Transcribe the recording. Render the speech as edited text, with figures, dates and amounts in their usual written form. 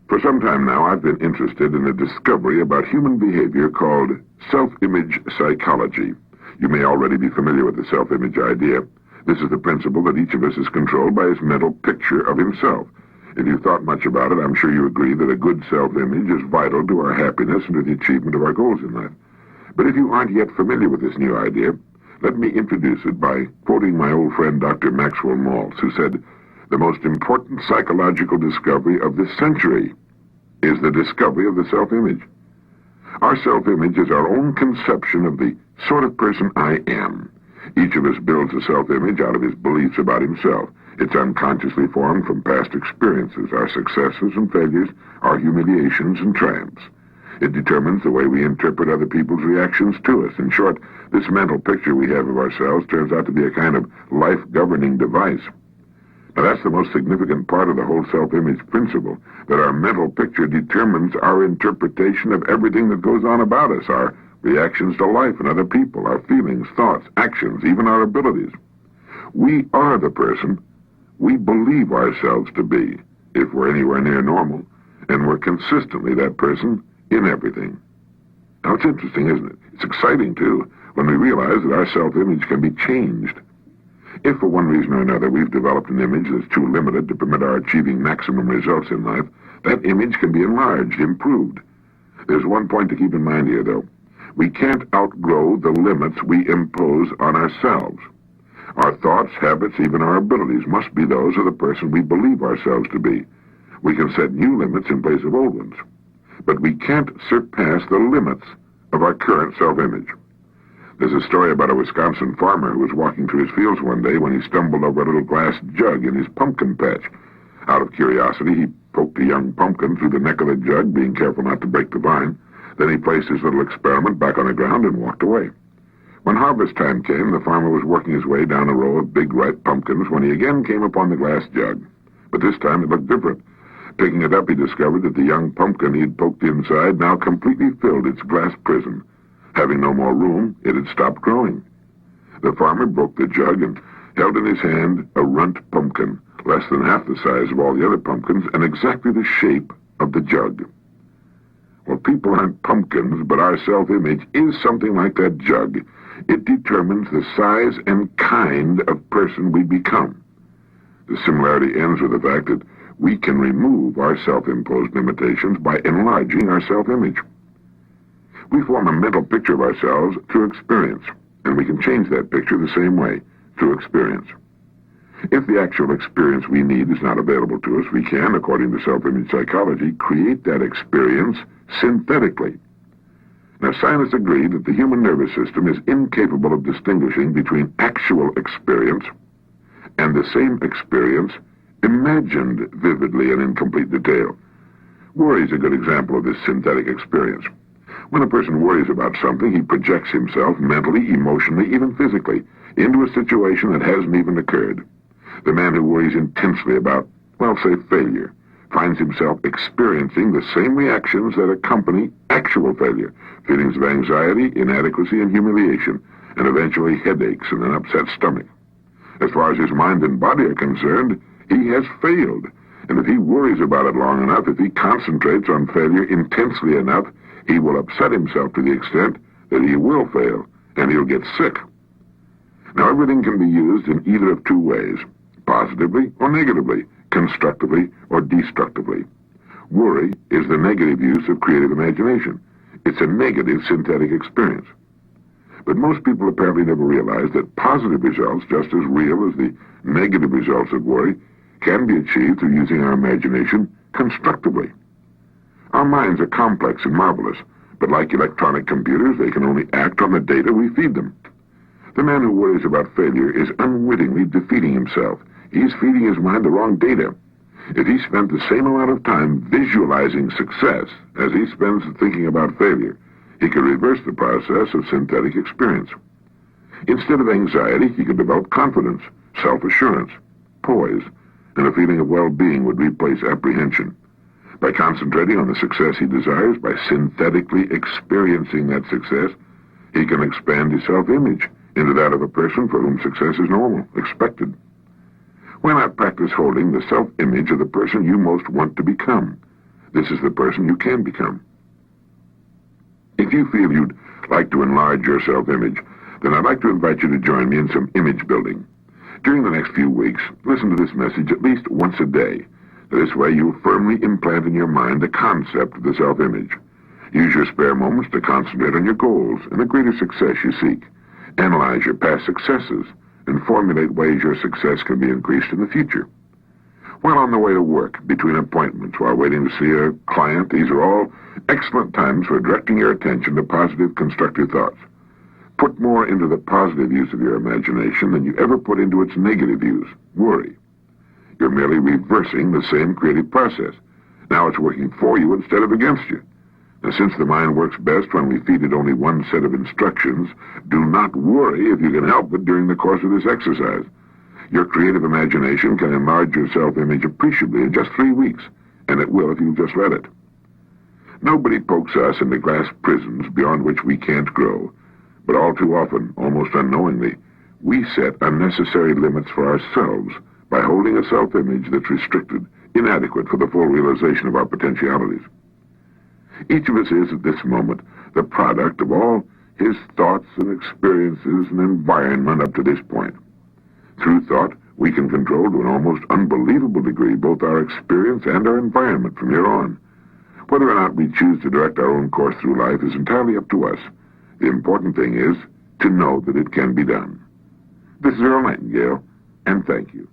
For some time now, I've been interested in a discovery about human behavior called self-image psychology. You may already be familiar with the self-image idea. This is the principle that each of us is controlled by his mental picture of himself. If you've thought much about it, I'm sure you agree that a good self-image is vital to our happiness and to the achievement of our goals in life. But if you aren't yet familiar with this new idea, let me introduce it by quoting my old friend Dr. Maxwell Maltz, who said, "The most important psychological discovery of this century is the discovery of the self-image." Our self-image is our own conception of the sort of person I am. Each of us builds a self-image out of his beliefs about himself. It's unconsciously formed from past experiences, our successes and failures, our humiliations and triumphs. It determines the way we interpret other people's reactions to us. In short, this mental picture we have of ourselves turns out to be a kind of life-governing device. Now, that's the most significant part of the whole self-image principle, that our mental picture determines our interpretation of everything that goes on about us, our reactions to life and other people, our feelings, thoughts, actions, even our abilities. We are the person we believe ourselves to be, if we're anywhere near normal, and we're consistently that person in everything. Now, it's interesting, isn't it? It's exciting, too, when we realize that our self-image can be changed. If for one reason or another we've developed an image that's too limited to permit our achieving maximum results in life, that image can be enlarged, improved. There's one point to keep in mind here, though. We can't outgrow the limits we impose on ourselves. Our thoughts, habits, even our abilities must be those of the person we believe ourselves to be. We can set new limits in place of old ones, but we can't surpass the limits of our current self-image. There's a story about a Wisconsin farmer who was walking through his fields one day when he stumbled over a little glass jug in his pumpkin patch. Out of curiosity, he poked a young pumpkin through the neck of the jug, being careful not to break the vine. Then he placed his little experiment back on the ground and walked away. When harvest time came, the farmer was working his way down a row of big ripe pumpkins when he again came upon the glass jug. But this time it looked different. Picking it up, he discovered that the young pumpkin he had poked inside now completely filled its glass prison. Having no more room, it had stopped growing. The farmer broke the jug and held in his hand a runt pumpkin, less than half the size of all the other pumpkins and exactly the shape of the jug. Well, people aren't pumpkins, but our self-image is something like that jug. It determines the size and kind of person we become. The similarity ends with the fact that we can remove our self-imposed limitations by enlarging our self-image. We form a mental picture of ourselves through experience, and we can change that picture the same way, through experience. If the actual experience we need is not available to us, we can, according to self-image psychology, create that experience synthetically. Now, scientists agree that the human nervous system is incapable of distinguishing between actual experience and the same experience imagined vividly and in complete detail. Worry is a good example of this synthetic experience. When a person worries about something, he projects himself mentally, emotionally, even physically, into a situation that hasn't even occurred. The man who worries intensely about, well, say, failure, finds himself experiencing the same reactions that accompany actual failure, feelings of anxiety, inadequacy, and humiliation, and eventually headaches and an upset stomach. As far as his mind and body are concerned, he has failed, and if he worries about it long enough, if he concentrates on failure intensely enough, he will upset himself to the extent that he will fail, and he'll get sick. Now, everything can be used in either of two ways, positively or negatively, constructively or destructively. Worry is the negative use of creative imagination. It's a negative synthetic experience. But most people apparently never realize that positive results, just as real as the negative results of worry, can be achieved through using our imagination constructively. Our minds are complex and marvelous, but like electronic computers, they can only act on the data we feed them. The man who worries about failure is unwittingly defeating himself. He's feeding his mind the wrong data. If he spent the same amount of time visualizing success as he spends thinking about failure, he could reverse the process of synthetic experience. Instead of anxiety, he could develop confidence, self-assurance, poise, and a feeling of well-being would replace apprehension. By concentrating on the success he desires, by synthetically experiencing that success, he can expand his self-image into that of a person for whom success is normal, expected. Why not practice holding the self-image of the person you most want to become? this is the person you can become. If you feel you'd like to enlarge your self-image, then I'd like to invite you to join me in some image building. During the next few weeks, listen to this message at least once a day. This way you'll firmly implant in your mind the concept of the self-image. Use your spare moments to concentrate on your goals and the greater success you seek. Analyze your past successes and formulate ways your success can be increased in the future. While on the way to work, between appointments, while waiting to see a client, these are all excellent times for directing your attention to positive, constructive thoughts. Put more into the positive use of your imagination than you ever put into its negative use, worry. You're merely reversing the same creative process. Now it's working for you instead of against you. Now, since the mind works best when we feed it only one set of instructions, do not worry if you can help it during the course of this exercise. Your creative imagination can enlarge your self-image appreciably in just 3 weeks, and it will if you just let it. Nobody pokes us into glass prisons beyond which we can't grow, but all too often, almost unknowingly, we set unnecessary limits for ourselves by holding a self-image that's restricted, inadequate for the full realization of our potentialities. Each of us is, at this moment, the product of all his thoughts and experiences and environment up to this point. Through thought, we can control to an almost unbelievable degree both our experience and our environment from here on. Whether or not we choose to direct our own course through life is entirely up to us. The important thing is to know that it can be done. This is Earl Nightingale, and thank you.